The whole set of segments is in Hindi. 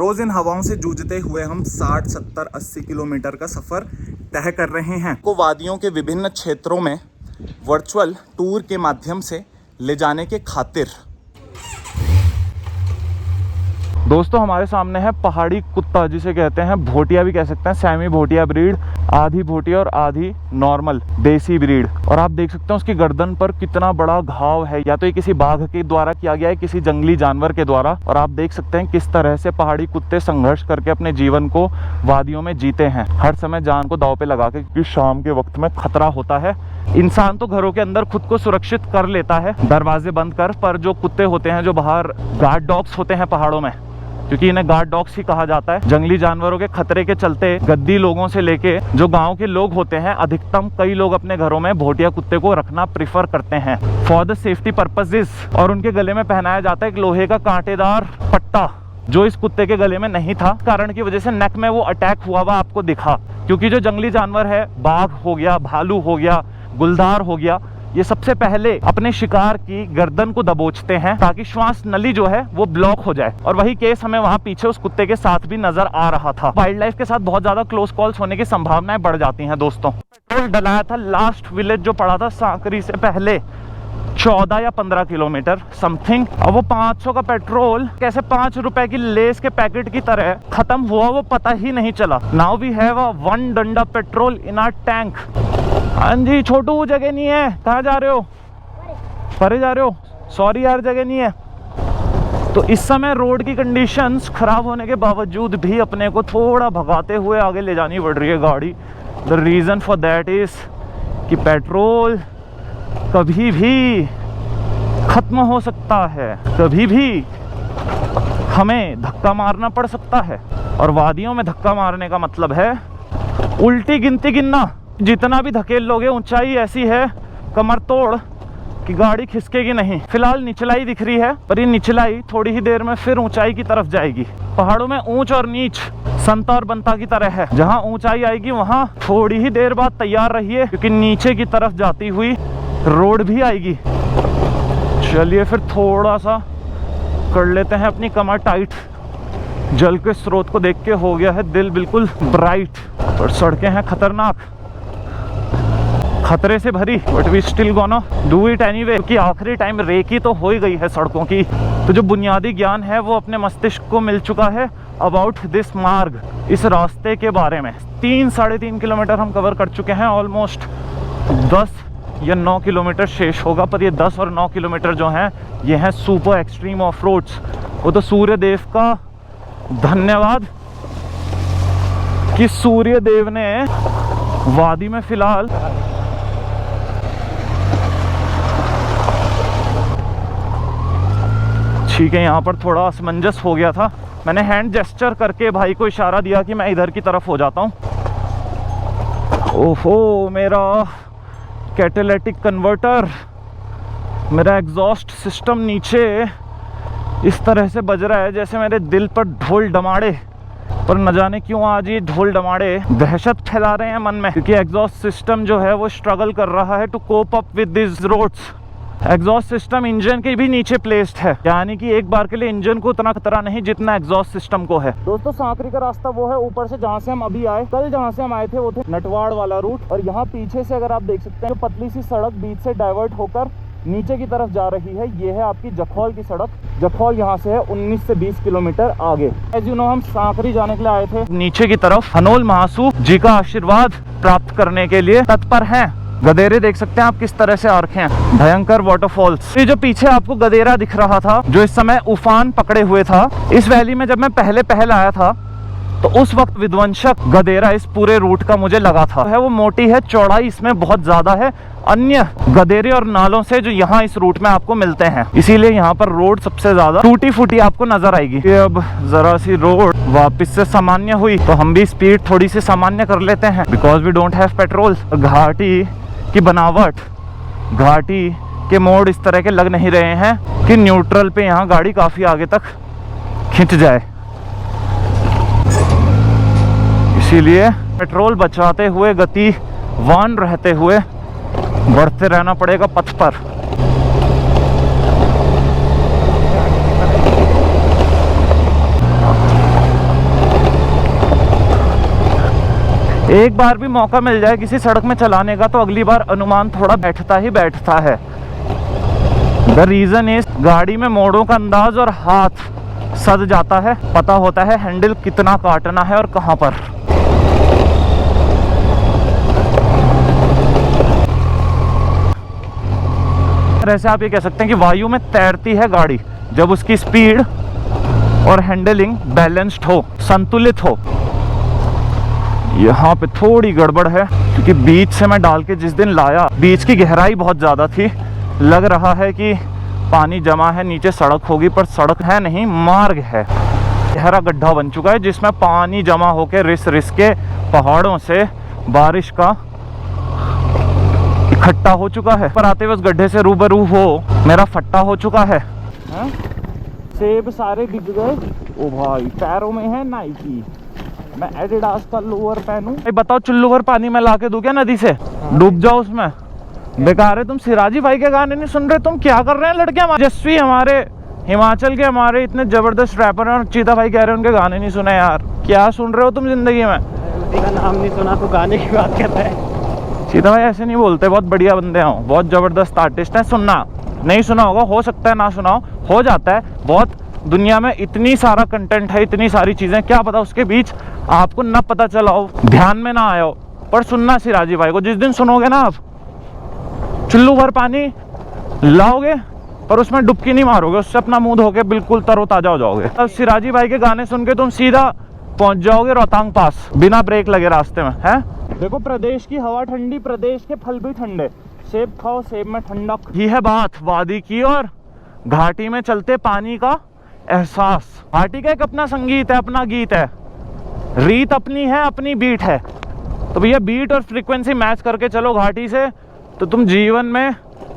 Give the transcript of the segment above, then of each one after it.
रोज इन हवाओं से जूझते हुए हम 60, 70, 80 किलोमीटर का सफ़र तय कर रहे हैं को वादियों के विभिन्न क्षेत्रों में वर्चुअल टूर के माध्यम से ले जाने के खातिर। दोस्तों हमारे सामने है पहाड़ी कुत्ता, जिसे कहते हैं भोटिया भी कह सकते हैं, सेमी भोटिया ब्रीड, आधी भोटिया और आधी नॉर्मल देसी ब्रीड। और आप देख सकते हैं उसकी गर्दन पर कितना बड़ा घाव है, या तो ये किसी बाघ के द्वारा किया गया है, किसी जंगली जानवर के द्वारा। और आप देख सकते हैं किस तरह से पहाड़ी कुत्ते संघर्ष करके अपने जीवन को वादियों में जीते हैं, हर समय जान को दांव पे लगा के, क्योंकि शाम के वक्त में खतरा होता है। इंसान तो घरों के अंदर खुद को सुरक्षित कर लेता है दरवाजे बंद कर, पर जो कुत्ते होते हैं, जो बाहर गार्ड डॉग्स होते हैं पहाड़ों में, क्योंकि इन्हें गार्ड डॉग्स ही कहा जाता है, जंगली जानवरों के खतरे के चलते गद्दी लोगों से लेके जो गांव के लोग होते हैं, अधिकतम कई लोग अपने घरों में भोटिया कुत्ते को रखना प्रिफर करते हैं फॉर द सेफ्टी पर्पसेस। और उनके गले में पहनाया जाता है एक लोहे का कांटेदार पट्टा, जो इस कुत्ते के गले में नहीं था, कारण की वजह से नेक में वो अटैक हुआ हुआ आपको दिखा। क्योंकि जो जंगली जानवर है, बाघ हो गया, भालू हो गया, गुलदार हो गया, ये सबसे पहले अपने शिकार की गर्दन को दबोचते हैं ताकि श्वास नली जो है वो ब्लॉक हो जाए। और वही केस हमें वहां पीछे उस कुत्ते के साथ भी नजर आ रहा था। वाइल्ड लाइफ के साथ बहुत ज्यादा क्लोज कॉल्स होने की संभावनाएं बढ़ जाती हैं। दोस्तों पेट्रोल डलाया था लास्ट विलेज जो पड़ा था सांकरी से पहले 14 या 15 किलोमीटर समथिंग। अब वो 500 का पेट्रोल कैसे 5 रुपए की लेस के पैकेट की तरह खत्म हुआ वो पता ही नहीं चला। नाउ वी हैव अ 1 डंडा पेट्रोल इन आवर टैंक। हाँ जी छोटू, जगह नहीं है, कहाँ जा रहे हो? परे जा रहे हो? सॉरी यार, जगह नहीं है। तो इस समय रोड की कंडीशंस खराब होने के बावजूद भी अपने को थोड़ा भगाते हुए आगे ले जानी पड़ रही है गाड़ी। The reason for that is कि पेट्रोल कभी भी खत्म हो सकता है, कभी भी हमें धक्का मारना पड़ सकता है। और वादियों में धक्का मारने का मतलब है उल्टी गिनती गिनना। जितना भी धकेल लोगे, ऊंचाई ऐसी है कमर तोड़ कि गाड़ी खिसकेगी नहीं। फिलहाल निचलाई दिख रही है, पर ये निचलाई थोड़ी ही देर में फिर ऊंचाई की तरफ जाएगी। पहाड़ों में ऊंच और नीच संता और बंता की तरह है, जहां ऊंचाई आएगी वहां थोड़ी ही देर बाद तैयार रहिए, क्योंकि नीचे की तरफ जाती हुई रोड भी आएगी। चलिए फिर थोड़ा सा कर लेते हैं अपनी कमर टाइट। जल के स्रोत को देख के हो गया है दिल बिल्कुल ब्राइट, पर सड़कें हैं खतरनाक, खतरे से भरी, but we still gonna do it anyway, क्योंकि आखिरी टाइम रेकी तो हो ही गई है सड़कों की। तो जो बुनियादी ज्ञान है वो अपने मस्तिष्क को मिल चुका है अबाउट दिस मार्ग, इस रास्ते के बारे में। 3-3.5 किलोमीटर हम कवर कर चुके हैं, ऑलमोस्ट 10 या 9 किलोमीटर शेष होगा। पर ये 10 और 9 किलोमीटर जो हैं ये हैं सुपर एक्सट्रीम ऑफ रोड्स। वो तो सूर्य देव का धन्यवाद कि सूर्य देव ने वादी में फिलहाल ठीक है, यहाँ पर थोड़ा असमंजस हो गया था। मैंने हैंड जेस्चर करके भाई को इशारा दिया कि मैं इधर की तरफ हो जाता हूँ। ओहो, मेरा कैटालिटिक कन्वर्टर, मेरा एग्जॉस्ट सिस्टम नीचे इस तरह से बज रहा है जैसे मेरे दिल पर ढोल डमाड़े। पर न जाने क्यों आज ये ढोल डमाड़े दहशत फैला रहे हैं मन में, क्योंकि एग्जॉस्ट सिस्टम जो है वो स्ट्रगल कर रहा है to cope up with this roads. Exhaust system engine के भी नीचे प्लेस्ड है, यानी कि एक बार के लिए इंजन को उतना खतरा नहीं जितना एग्जॉस्ट सिस्टम को है। दोस्तों सांकरी का रास्ता वो है ऊपर से जहाँ से हम अभी आए। कल जहाँ से हम आए थे वो थे नटवाड़ वाला रूट, और यहाँ पीछे से अगर आप देख सकते हैं पतली सी सड़क बीच से डाइवर्ट होकर नीचे की तरफ जा रही है। ये है आपकी जखौल की सड़क। जखौल यहाँ से है 19 से 20 किलोमीटर आगे। एज यू नो हम सांकरी जाने के लिए आए थे। नीचे की तरफ हनोल महासू जी का आशीर्वाद प्राप्त करने के लिए तत्पर हैं। गदेरे देख सकते हैं आप किस तरह से आ रखे हैं, भयंकर वाटरफॉल्स। ये जो पीछे आपको गदेरा दिख रहा था जो इस समय उफान पकड़े हुए था, इस वैली में जब मैं पहले आया था तो उस वक्त विध्वंसक गदेरा इस पूरे रूट का मुझे लगा था। है वो मोटी है, चौड़ाई इसमें बहुत ज्यादा है अन्य गदेरे और नालों से जो यहाँ इस रूट में आपको मिलते हैं, इसीलिए यहाँ पर रोड सबसे ज्यादा टूटी फूटी आपको नजर आएगी। अब जरा सी रोड वापस से सामान्य हुई तो हम भी स्पीड थोड़ी सी सामान्य कर लेते हैं, because we don't have petrol. घाटी की बनावट, घाटी के मोड़ इस तरह के लग नहीं रहे हैं कि न्यूट्रल पे यहाँ गाड़ी काफी आगे तक खिंच जाए, इसीलिए पेट्रोल बचाते हुए, गतिवान रहते हुए बढ़ते रहना पड़ेगा पथ पर। एक बार भी मौका मिल जाए किसी सड़क में चलाने का तो अगली बार अनुमान थोड़ा बैठता ही बैठता है। द रीजन इज गाड़ी में मोड़ों का अंदाज और हाथ सज जाता है, पता होता है हैंडल कितना काटना है और कहां पर। ऐसे आप ये कह सकते हैं कि वायु में तैरती है गाड़ी जब उसकी स्पीड और हैंडलिंग बैलेंस्ड हो, संतुलित हो। यहाँ पे थोड़ी गड़बड़ है क्योंकि बीच से मैं डाल के जिस दिन लाया, बीच की गहराई बहुत ज़्यादा थी, लग रहा है कि पानी जमा है, नीचे सड़क होगी, पर सड़क है नहीं, मार्ग है। गहरा गड्ढा बन चुका है जिसमें पानी जमा होकर रिस के पहाड़ों से बारिश का इकट्ठा हो चुका है। पर आते हुए उस गड्ढे से रूबरू हो मेरा फट्टा हो चुका है। सेब सारे बिक गए। ओ भाई, पैरों में है नाइकी, मैं एडिडास का लोअर पहनूं। बताओ चुल्लू भर पानी में ला के दूं क्या नदी से? डूब जाओ उसमें। बेकार है। तुम सिराजी भाई के गाने नहीं सुन रहे? तुम क्या कर रहे हैं लड़के? यशस्वी हमारे हिमाचल के हमारे इतने जबरदस्त रैपर हैं और चीता भाई कह रहे हैं उनके गाने नहीं सुने। यार क्या सुन रहे हो तुम जिंदगी में? उसी का नाम नहीं सुना तो गाने की बात कर रहा है। चीता भाई ऐसे नहीं बोलते, बहुत बढ़िया बंदे हैं, बहुत जबरदस्त आर्टिस्ट हैं। सुनना नहीं सुना होगा, हो सकता है ना सुना हो जाता है। बहुत दुनिया में इतनी सारा कंटेंट है, इतनी सारी चीजें, क्या पता उसके बीच आपको न पता चला हो, ध्यान में ना आया हो। पर सुनना सिराजी भाई को, जिस दिन सुनोगे ना आप, चुल्लू भर पानी लाओगे पर उसमें डुबकी नहीं मारोगे, उससे अपना मुंह धोके बिल्कुल तरोताजा हो जाओगे। अब सिराजी भाई के गाने सुन के तुम सीधा पहुंच जाओगे रोहतांग पास बिना ब्रेक लगे रास्ते में। है देखो, प्रदेश की हवा ठंडी, प्रदेश के फल भी ठंडे, सेब खाओ सेब में ठंडक। ये है बात वादी की और घाटी में चलते पानी का एहसास। घाटी का एक अपना संगीत है, अपना गीत है, रीत अपनी है, अपनी बीट है। तो भैया बीट और फ्रीक्वेंसी मैच करके चलो घाटी से, तो तुम जीवन में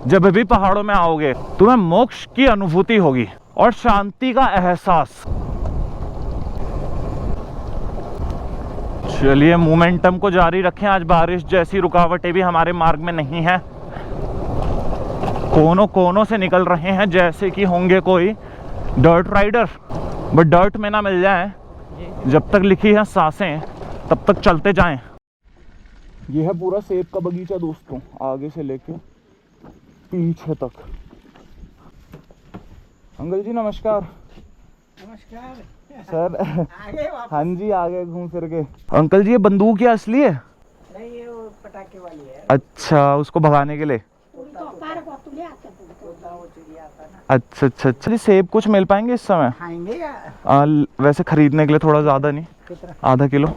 जब भी पहाड़ों में आओगे तुम्हें मोक्ष की अनुभूति होगी और शांति का एहसास। चलिए मोमेंटम को जारी रखें। आज बारिश जैसी रुकावटें भी हमारे मार्ग में नहीं है, कोनों कोनों से निकल रहे हैं जैसे कि होंगे कोई डर्ट राइडर। बट डर्ट में ना मिल जाए, जब तक लिखी है सांसें तब तक चलते जाएं। यह है पूरा सेब का बगीचा दोस्तों, आगे से लेके पीछे तक। अंकल जी नमस्कार। नमस्कार सर। आगे हाँ जी, आगे घूम फिर के। अंकल जी ये बंदूक या असली है? नहीं, ये वो पटाखे वाली है। अच्छा, उसको भगाने के लिए। अच्छा अच्छा अच्छा। सेब कुछ मिल पाएंगे इस समय? खाएंगे या? वैसे खरीदने के लिए थोड़ा ज्यादा नहीं, आधा किलो।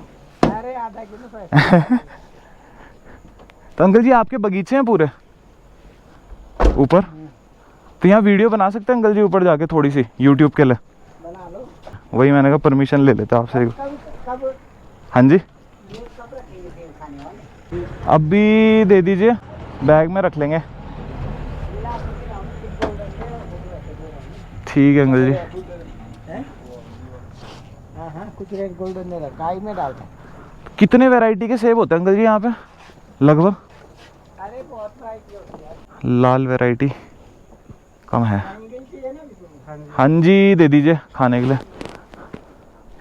अरे आधा किलो तो अंकल जी आपके बगीचे हैं पूरे ऊपर? तो यहाँ वीडियो बना सकते हैं अंकल जी ऊपर जाके थोड़ी सी यूट्यूब के लिए? बना लो। वही मैंने कहा परमिशन ले लेते आपसे। कब हाँ जी, रखेंगे सेब खाने वाले? अभी दे दीजिए, बैग में रख लेंगे। ठीक है अंकल जी। हाँ, कुछ रेड गोल्डन नहीं रखा, काई में डालता। कितने वैरायटी के सेब होते हैं अंकल जी यहाँ पे लगभग? अरे बहुत वैरायटी होती है। लाल वैरायटी कम है। हाँ जी दे दीजिए खाने के लिए।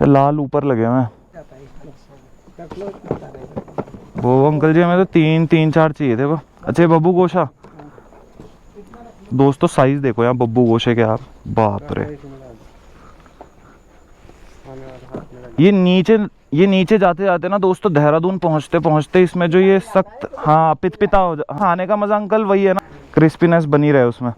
लाल ऊपर लगे हुए हैं वो अंकल जी, हमें तो तीन चार चाहिए थे वो। अच्छा बब्बू गोशा दोस्तों, साइज देखो यहाँ बब्बू गोशे के, आप बाप रे। ये नीचे जाते जाते ना दोस्तों, देहरादून पहुंचते पहुंचते इसमें जो ये सख्त, हाँ पिता हो जाए। खाने का मजा अंकल वही है ना, क्रिस्पीनेस बनी रहे उसमें।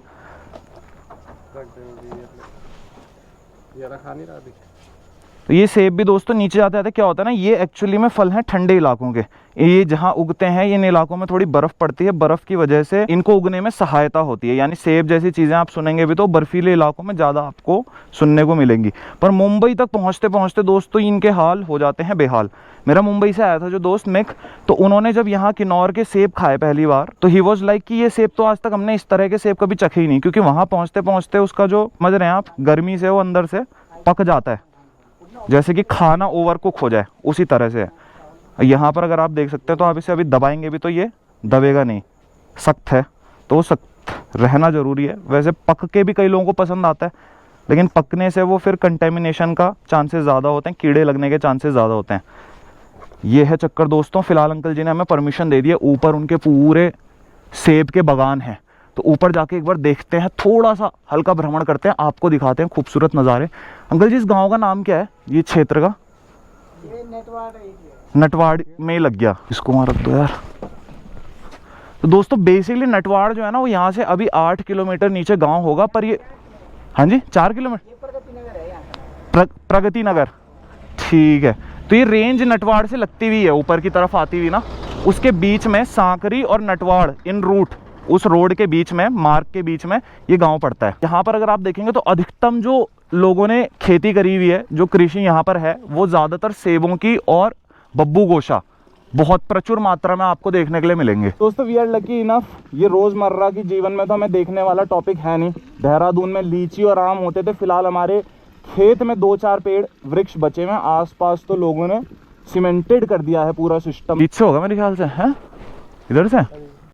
तो ये सेब भी दोस्तों नीचे जाते जाते क्या होता है ना, ये एक्चुअली में फल हैं ठंडे इलाकों के। ये जहाँ उगते हैं, इन इलाकों में थोड़ी बर्फ पड़ती है, बर्फ की वजह से इनको उगने में सहायता होती है। यानी सेब जैसी चीजें आप सुनेंगे भी तो बर्फीले इलाकों में ज्यादा आपको सुनने को मिलेंगी। पर मुंबई तक पहुंचते पहुंचते दोस्तों इनके हाल हो जाते हैं बेहाल। मेरा मुंबई से आया था जो दोस्त मिक, तो उन्होंने जब यहाँ किन्नौर के सेब खाए पहली बार, तो ही वॉज लाइक कि ये सेब तो आज तक हमने इस तरह के सेब कभी चखे ही नहीं। क्योंकि वहां पहुंचते पहुंचते उसका जो समझ रहे हैं आप, गर्मी से वो अंदर से पक जाता है, जैसे कि खाना ओवर कुक हो जाए उसी तरह से। यहाँ पर अगर आप देख सकते हैं तो आप इसे अभी दबाएंगे भी तो ये दबेगा नहीं, सख्त है, तो सख्त रहना जरूरी है। वैसे पक के भी कई लोगों को पसंद आता है, लेकिन पकने से वो फिर कंटेमिनेशन का चांसेस ज़्यादा होते हैं, कीड़े लगने के चांसेस ज़्यादा होते हैं। ये है चक्कर दोस्तों। फिलहाल अंकल जी ने हमें परमिशन दे दी है, ऊपर उनके पूरे सेब के बागान हैं, तो ऊपर जाके एक बार देखते हैं, थोड़ा सा हल्का भ्रमण करते हैं, आपको दिखाते हैं खूबसूरत नज़ारे। अंकल जी इस गांव का नाम क्या है, ये क्षेत्र का? ये नेटवाड़ एरिया। नटवाड़ में लग गया, इसको वहाँ रख दो यार। तो दोस्तों बेसिकली नटवाड़ जो है ना, वो यहाँ से अभी 8 किलोमीटर नीचे गांव होगा, पर ये, हाँ जी 4 किलोमीटर, ये प्रगति नगर है यहाँ का। प्रगति नगर, ठीक है। तो ये रेंज नटवाड़ से लगती हुई है, ऊपर की तरफ आती हुई ना, उसके बीच में सांकरी और नटवाड़ इन रूट, उस रोड के बीच में, मार्ग के बीच में ये गांव पड़ता है। यहाँ पर अगर आप देखेंगे तो अधिकतम जो लोगों ने खेती करी हुई है, जो कृषि यहाँ पर है, वो ज़्यादातर सेबों की और बब्बू गोशा बहुत प्रचुर मात्रा में आपको देखने के लिए मिलेंगे। दोस्तों वी आर लकी इनफ, ये रोज़मर्रा की जीवन में तो हमें देखने वाला टॉपिक है नहीं। देहरादून में लीची और आम होते थे, फिलहाल हमारे खेत में 2-4 पेड़ वृक्ष बचे हुए हैं, आसपास तो लोगों ने सीमेंटेड कर दिया है पूरा सिस्टम। बीच से होगा मेरे ख्याल से, है इधर से।